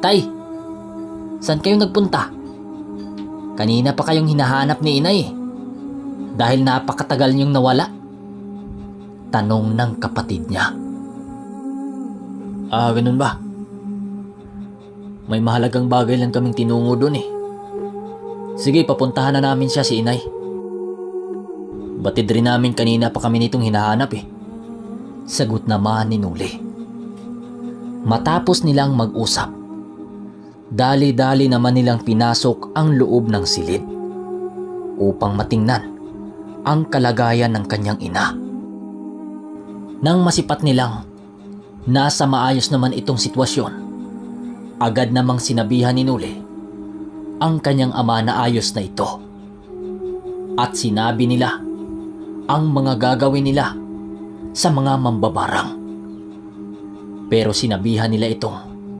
Tay, saan kayo nagpunta? Kanina pa kayong hinahanap ni inay dahil napakatagal niyong nawala. Tanong ng kapatid niya. Ganun ba? May mahalagang bagay lang kaming tinungo doon eh. Sige, papuntahan na namin siya, si inay. Batid rin namin kanina pa kami nitong hinahanap eh. Sagot naman ni Nuli. Matapos nilang mag-usap, dali-dali naman nilang pinasok ang loob ng silid upang matingnan ang kalagayan ng kanyang ina. Nang masipat nilang nasa maayos naman itong sitwasyon, agad namang sinabihan ni Nuli ang kanyang ama na ayos na ito. At sinabi nila ang mga gagawin nila sa mga mambabarang. Pero sinabihan nila itong